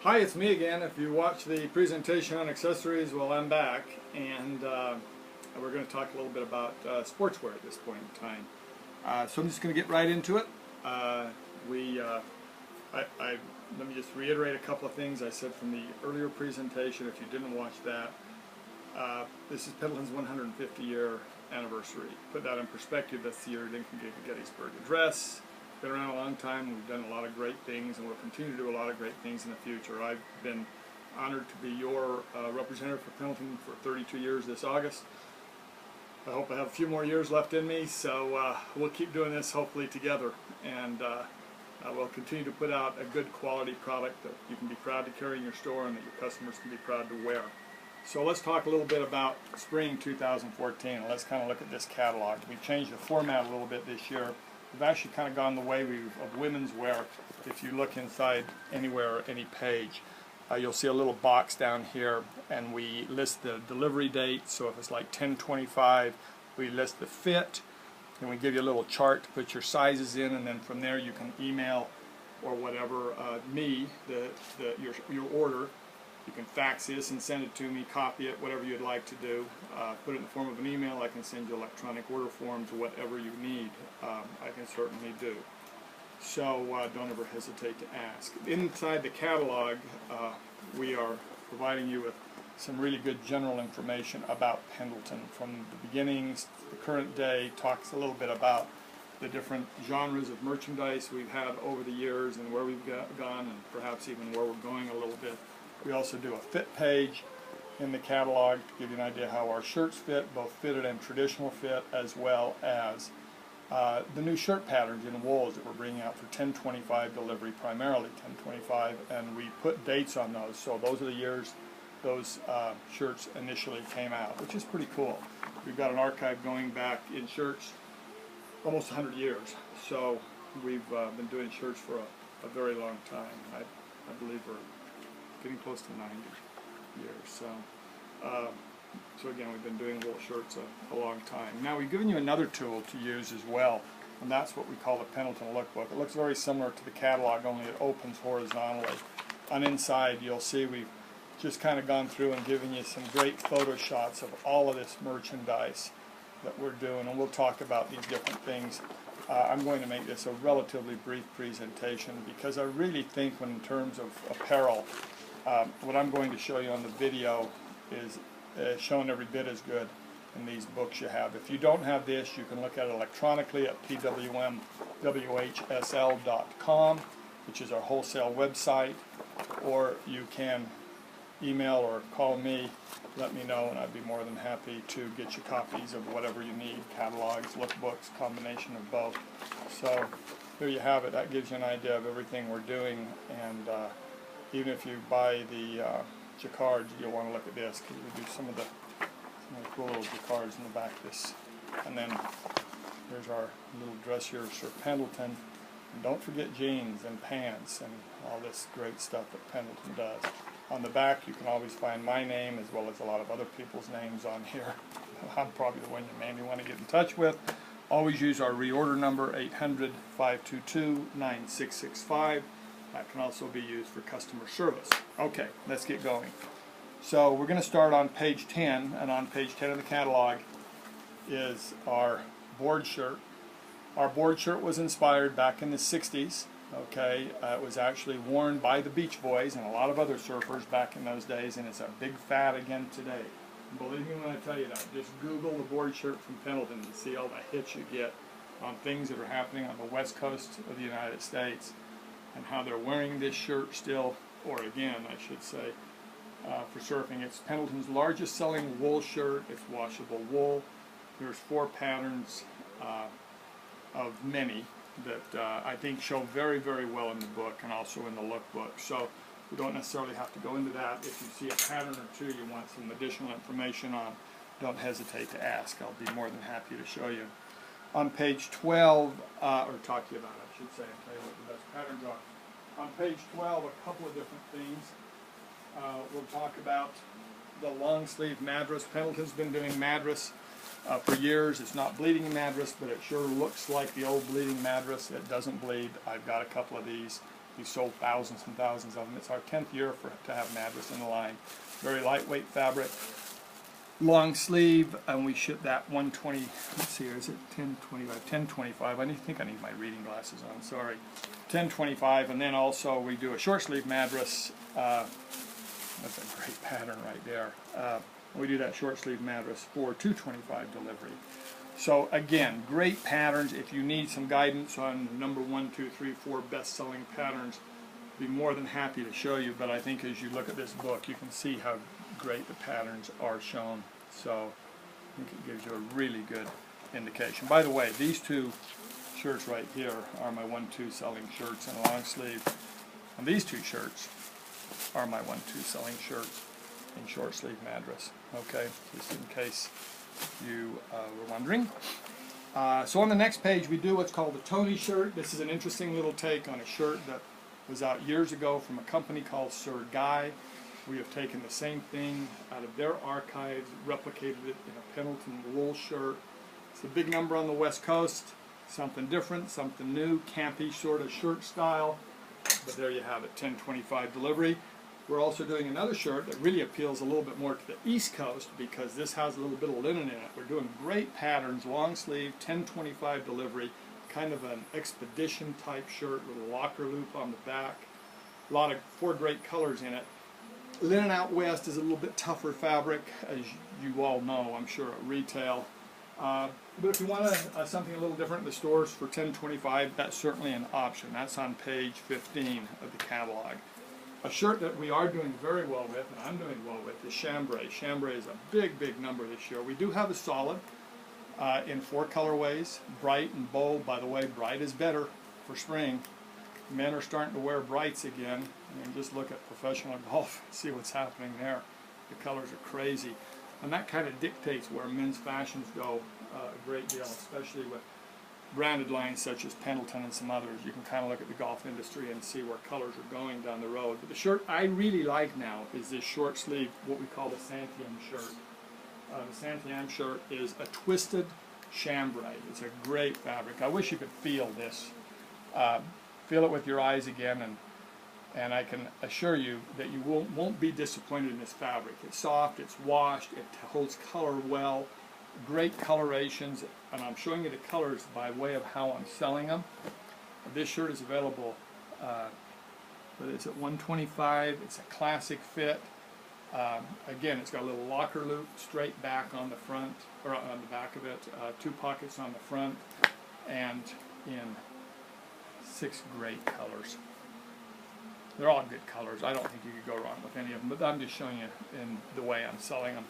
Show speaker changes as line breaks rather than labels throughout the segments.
Hi, it's me again. If you watch the presentation on accessories, well, I'm back, and we're going to talk a little bit about sportswear at this point in time. So I'm just going to get right into it. Let me just reiterate a couple of things I said from the earlier presentation. If you didn't watch that, this is Pendleton's 150-year anniversary. Put that in perspective, that's the year Lincoln gave the Gettysburg Address. Been around a long time. We've done a lot of great things, and we'll continue to do a lot of great things in the future. I've been honored to be your representative for Pendleton for 32 years this August. I hope I have a few more years left in me, so we'll keep doing this hopefully together, and we'll continue to put out a good quality product that you can be proud to carry in your store and that your customers can be proud to wear. So let's talk a little bit about spring 2014. Let's kind of look at this catalog. We've changed the format a little bit this year. We've actually kind of gone the way of women's wear. If you look inside anywhere, any page, you'll see a little box down here, and we list the delivery date. So if it's like 10/25, we list the fit, and we give you a little chart to put your sizes in, and then from there you can email or whatever me your order. You can fax this and send it to me, copy it, whatever you'd like to do. Put it in the form of an email. I can send you electronic order forms, whatever you need. I can certainly do. So don't ever hesitate to ask. Inside the catalog, we are providing you with some really good general information about Pendleton. From the beginnings to the current day, talks a little bit about the different genres of merchandise we've had over the years and where we've gone, and perhaps even where we're going a little bit. We also do a fit page in the catalog to give you an idea how our shirts fit, both fitted and traditional fit, as well as the new shirt patterns in wools that we're bringing out for 10/25 delivery, primarily 10/25, and we put dates on those. So those are the years those shirts initially came out, which is pretty cool. We've got an archive going back in shirts almost 100 years. So we've been doing shirts for a very long time. I believe we're getting close to 90 years. So again, we've been doing wool shirts a long time. Now we've given you another tool to use as well, and that's what we call the Pendleton Lookbook. It looks very similar to the catalog, only it opens horizontally. On inside, you'll see we've just kind of gone through and given you some great photo shots of all of this merchandise that we're doing, and we'll talk about these different things. I'm going to make this a relatively brief presentation because I really think when in terms of apparel, what I'm going to show you on the video is shown every bit as good in these books you have. If you don't have this, you can look at it electronically at pwmwhsl.com, which is our wholesale website, or you can email or call me, let me know, and I'd be more than happy to get you copies of whatever you need, catalogs, lookbooks, combination of both. So there you have it. That gives you an idea of everything we're doing, and even if you buy the jacquards, you'll want to look at this because we do some of the cool little jacquards in the back of this. And then there's our little dress shirts for Pendleton. And don't forget jeans and pants and all this great stuff that Pendleton does. On the back, you can always find my name as well as a lot of other people's names on here. I'm probably the one you maybe want to get in touch with. Always use our reorder number, 800-522-9665. That can also be used for customer service. Okay, let's get going. So we're going to start on page 10, and on page 10 of the catalog is our board shirt. Our board shirt was inspired back in the 60s. Okay, it was actually worn by the Beach Boys and a lot of other surfers back in those days, and it's a big fad again today. And believe me when I tell you that. Just Google the board shirt from Pendleton and see all the hits you get on things that are happening on the west coast of the United States, and how they're wearing this shirt still, or again, I should say, for surfing. It's Pendleton's largest selling wool shirt. It's washable wool. There's 4 patterns of many that I think show very, very well in the book and also in the lookbook. So we don't necessarily have to go into that. If you see a pattern or two you want some additional information on, don't hesitate to ask. I'll be more than happy to show you. On page 12, or talk to you about it, I should say, and tell you what the best patterns are. On page 12, a couple of different things. We'll talk about the long sleeve Madras. Pendleton's been doing Madras for years. It's not bleeding Madras, but it sure looks like the old bleeding Madras. It doesn't bleed. I've got a couple of these. We sold thousands and thousands of them. It's our 10th year to have Madras in the line. Very lightweight fabric, long sleeve, and we ship that 120. Let's see, or is it 1025? 1025. I think I need my reading glasses on. Sorry, 1025, and then also we do a short sleeve Madras. That's a great pattern right there. We do that short sleeve Madras for 225 delivery. So again, great patterns. If you need some guidance on number 1, 2, 3, 4 best-selling patterns, I'd be more than happy to show you. But I think as you look at this book, you can see how great the patterns are shown. So I think it gives you a really good indication. By the way, these two shirts right here are my 1-2 selling shirts in a long sleeve, and these two shirts are my 1-2 selling shirts in short sleeve Madras. Okay, just in case you were wondering. So on the next page we do what's called the Tony shirt. This is an interesting little take on a shirt that was out years ago from a company called Sir Guy. We have taken the same thing out of their archives, replicated it in a Pendleton wool shirt. It's a big number on the West Coast, something different, something new, campy sort of shirt style. But there you have it, 1025 delivery. We're also doing another shirt that really appeals a little bit more to the East Coast because this has a little bit of linen in it. We're doing great patterns, long sleeve, 1025 delivery, kind of an expedition type shirt with a locker loop on the back. A lot of 4 great colors in it. Linen out west is a little bit tougher fabric, as you all know, I'm sure, at retail. But if you want something a little different in the stores for 1025, that's certainly an option. That's on page 15 of the catalog. A shirt that we are doing very well with, and I'm doing well with, is chambray. Chambray is a big, big number this year. We do have a solid in 4 colorways, bright and bold. By the way, bright is better for spring. Men are starting to wear brights again. I mean, just look at professional golf and see what's happening there. The colors are crazy. And that kind of dictates where men's fashions go a great deal, especially with branded lines such as Pendleton and some others. You can kind of look at the golf industry and see where colors are going down the road. But the shirt I really like now is this short sleeve, what we call the Santiam shirt. The Santiam shirt is a twisted chambray. It's a great fabric. I wish you could feel this. Feel it with your eyes again, and I can assure you that you won't be disappointed in this fabric. It's soft, it's washed, it holds color well. Great colorations, and I'm showing you the colors by way of how I'm selling them. This shirt is available, but it's at $125. It's a classic fit. Again, it's got a little locker loop straight back on the front, or on the back of it, 2 pockets on the front, and in 6 great colors. They're all good colors. I don't think you could go wrong with any of them, but I'm just showing you in the way I'm selling them.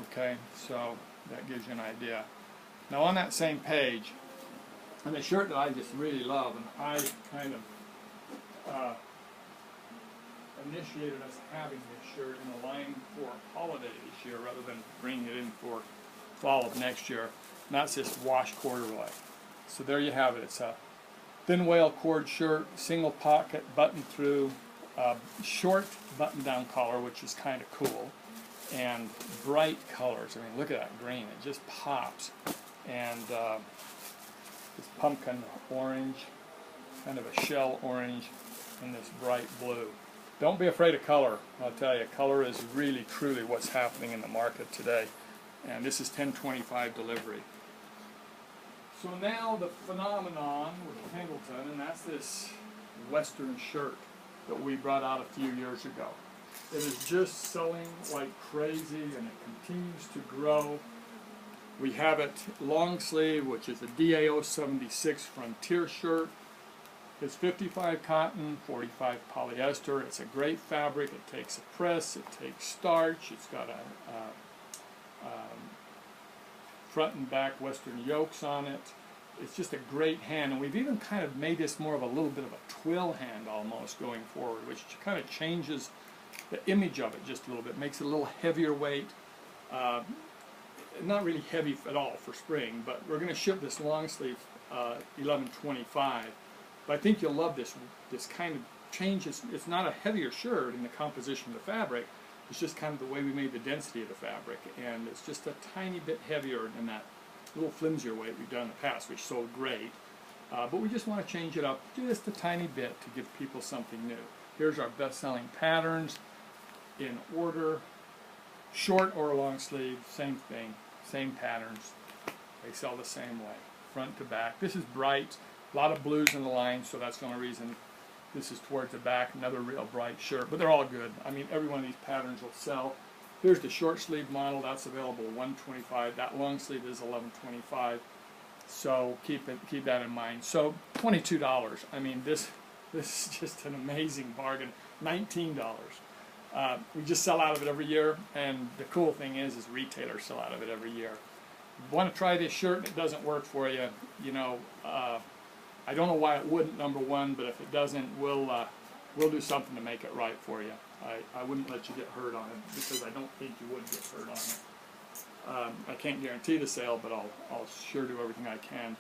Okay, so that gives you an idea. Now on that same page, and a shirt that I just really love, and I kind of initiated us having this shirt in the line for holiday this year rather than bringing it in for fall of next year, and that's this wash corduroy. So there you have it. It's a thin whale cord shirt, single pocket, button through, short button down collar, which is kind of cool, and bright colors. I mean, look at that green, it just pops. And this pumpkin orange, kind of a shell orange, and this bright blue. Don't be afraid of color. I'll tell you, color is really truly what's happening in the market today. And this is 1025 delivery. So now the phenomenon with Pendleton, and that's this Western shirt that we brought out a few years ago. It is just selling like crazy, and it continues to grow. We have it long sleeve, which is a DAO 76 Frontier shirt. It's 55 cotton, 45 polyester. It's a great fabric. It takes a press, it takes starch. It's got a front and back Western yokes on it. It's just a great hand, and we've even kind of made this more of a little bit of a twill hand almost going forward, which kind of changes the image of it just a little bit, makes it a little heavier weight. Not really heavy at all for spring, but we're going to ship this long sleeve 1125. But I think you'll love this kind of change. It's not a heavier shirt in the composition of the fabric. It's just kind of the way we made the density of the fabric, and it's just a tiny bit heavier than that little flimsier weight we've done in the past, which sold great. but we just want to change it up just a tiny bit to give people something new. Here's our best-selling patterns in order, short or long sleeve, same thing, same patterns. They sell the same way, front to back. This is bright, a lot of blues in the line, so that's the only reason this is towards the back. Another real bright shirt, but they're all good. I mean, every one of these patterns will sell. Here's the short sleeve model, that's available $125. That long sleeve is $11.25. So keep that in mind. So $22. I mean, this is just an amazing bargain. $19. We just sell out of it every year, and the cool thing is retailers sell out of it every year. You want to try this shirt and it doesn't work for you, you know, I don't know why it wouldn't, number one, but if it doesn't, we'll do something to make it right for you. I wouldn't let you get hurt on it, because I don't think you would get hurt on it. I can't guarantee the sale, but I'll sure do everything I can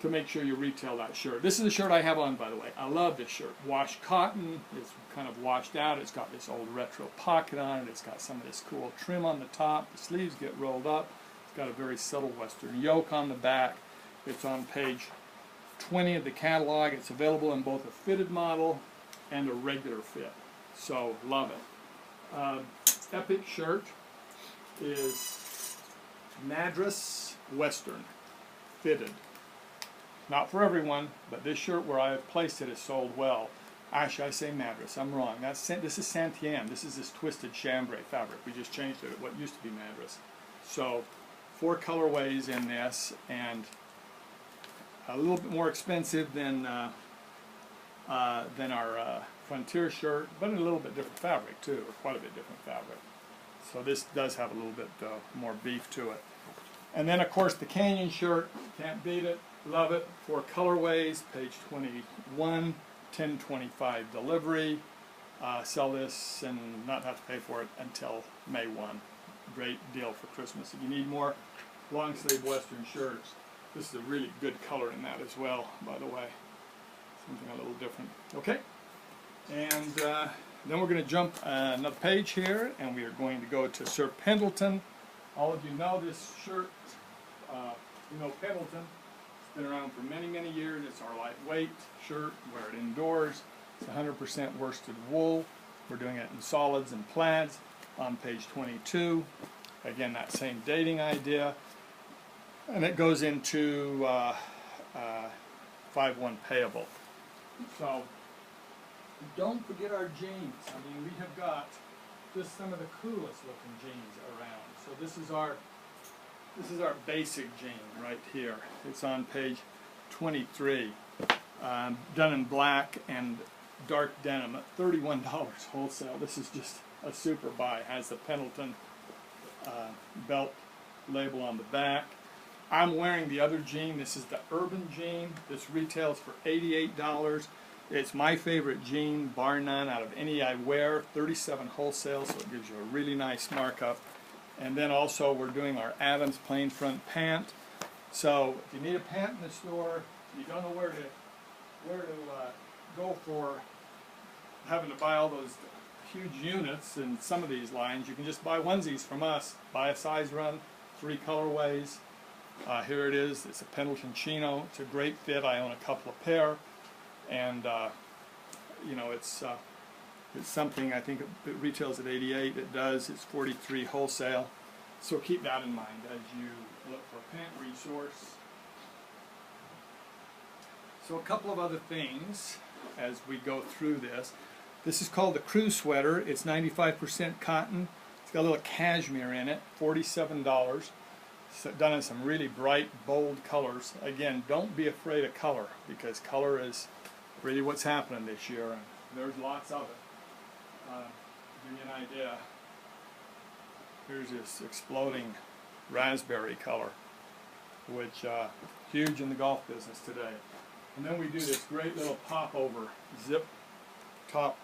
to make sure you retail that shirt. This is the shirt I have on, by the way. I love this shirt. Washed cotton. It's kind of washed out. It's got this old retro pocket on it. It's got some of this cool trim on the top. The sleeves get rolled up. It's got a very subtle Western yoke on the back. It's on page 20 of the catalog. It's available in both a fitted model and a regular fit. So, love it. Epic shirt is Madras Western, fitted. Not for everyone, but this shirt where I have placed it has sold well. Actually, I say Madras. I'm wrong. This is Santiam. This is this twisted chambray fabric. We just changed it. What used to be Madras. So, 4 colorways in this, and a little bit more expensive than our Frontier shirt, but a little bit different fabric too, or quite a bit different fabric. So this does have a little bit more beef to it. And then of course the Canyon shirt, can't beat it, love it. 4 colorways, page 21, $10.25 delivery. Sell this and not have to pay for it until May 1. Great deal for Christmas. If you need more long sleeve Western shirts, this is a really good color in that as well, by the way. Something a little different. Okay, and then we're going to jump another page here, and we are going to go to Sir Pendleton. All of you know this shirt. You know Pendleton. It's been around for many, many years. It's our lightweight shirt. Wear it indoors. It's 100% worsted wool. We're doing it in solids and plaids on page 22. Again, that same dating idea. And it goes into 5/1 payable. So don't forget our jeans. I mean, we have got just some of the coolest looking jeans around. So this is our basic jean right here. It's on page 23, done in black and dark denim at $31 wholesale. This is just a super buy. Has the Pendleton belt label on the back. I'm wearing the other jean. This is the Urban jean. This retails for $88. It's my favorite jean, bar none, out of any I wear. $37 wholesale, so it gives you a really nice markup. And then also we're doing our Adams plain front pant. So if you need a pant in the store, you don't know where to go for having to buy all those huge units in some of these lines, you can just buy onesies from us. Buy a size run, 3 colorways. Here it is. It's a Pendleton chino. It's a great fit. I own a couple of pair, and you know, it's something. I think it retails at $88. It does. It's $43 wholesale. So keep that in mind as you look for a pant resource. So a couple of other things as we go through this. This is called the Crew Sweater. It's 95% cotton. It's got a little cashmere in it. $47. Done in some really bright, bold colors. Again, don't be afraid of color, because color is really what's happening this year, and there's lots of it. To give you an idea, here's this exploding raspberry color, which huge in the golf business today. And then we do this great little pop-over zip top,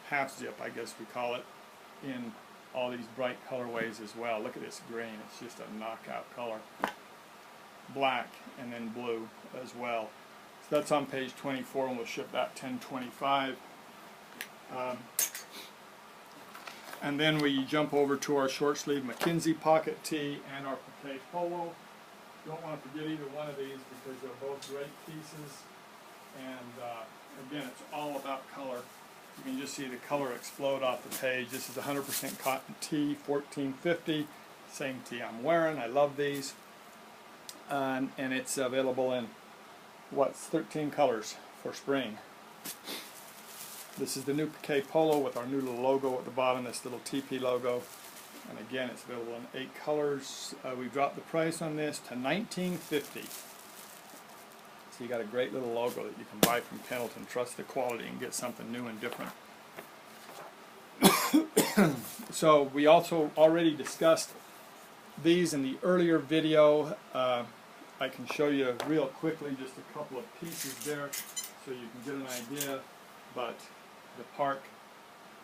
half zip, I guess we call it, in all these bright colorways as well. Look at this green. It's just a knockout color. Black and then blue as well. So that's on page 24, and we'll ship that $10.25. And then we jump over to our short sleeve McKinsey pocket tee and our Patek polo. don't want to forget either one of these because they're both great pieces. And again, it's all about color. You can just see the color explode off the page. This is 100% cotton tee, $14.50. Same tee I'm wearing. I love these. And it's available in, 13 colors for spring. This is the new Piqué Polo with our new little logo at the bottom, this little TP logo. And again, it's available in 8 colors. We dropped the price on this to $19.50. So you got a great little logo that you can buy from Pendleton. Trust the quality and get something new and different. So we also already discussed these in the earlier video. I can show you real quickly just a couple of pieces there so you can get an idea. But the Park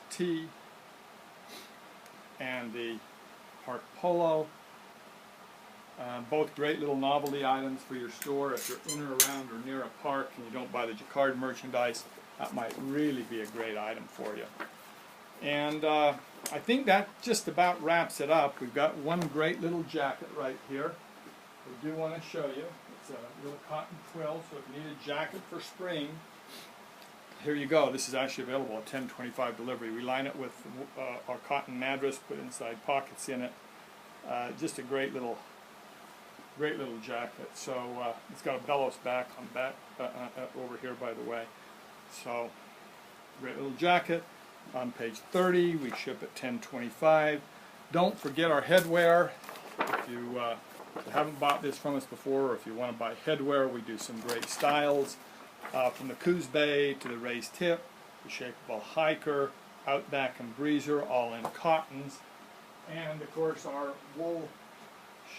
Tee and the Park Polo, both great little novelty items for your store. If you're in or around or near a park and you don't buy the Jacquard merchandise, that might really be a great item for you. And I think that just about wraps it up. We've got one great little jacket right here. We do want to show you. It's a little cotton twill, so if you need a jacket for spring, here you go. This is actually available at $10.25 delivery. We line it with our cotton madras, put inside pockets in it. Just a great little jacket. So it's got a bellows back on back over here, by the way. So great little jacket. On page 30, we ship at $10.25. Don't forget our headwear. If you haven't bought this from us before, or if you want to buy headwear, we do some great styles. From the Coos Bay to the raised tip, the shapeable hiker, Outback and Breezer, all in cottons. And of course our wool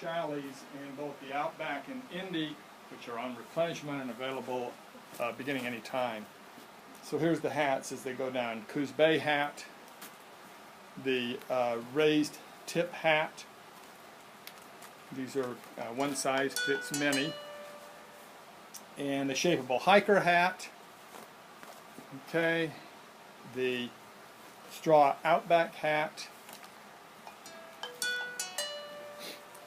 chalets in both the Outback and Indy, which are on replenishment and available beginning any time. So here's the hats as they go down. Coos Bay hat, the raised tip hat. These are one size fits many. And the shapeable hiker hat. Okay, the straw Outback hat.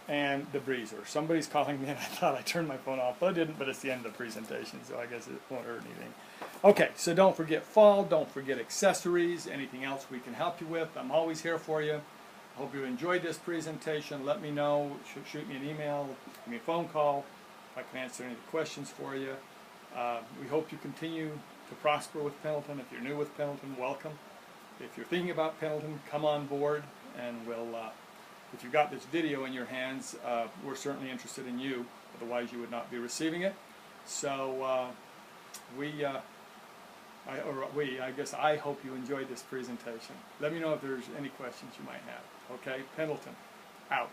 And the Breezer. Somebody's calling me and I thought I turned my phone off, but I didn't, but it's the end of the presentation, so I guess it won't hurt anything. Okay, so don't forget fall, don't forget accessories, anything else we can help you with. I'm always here for you. I hope you enjoyed this presentation. Let me know, shoot me an email, give me a phone call, if I can answer any questions for you. We hope you continue to prosper with Pendleton. If you're new with Pendleton, welcome. If you're thinking about Pendleton, come on board, and we'll if you've got this video in your hands, we're certainly interested in you. Otherwise, you would not be receiving it. So I guess I hope you enjoyed this presentation. Let me know if there's any questions you might have. Okay, Pendleton, out.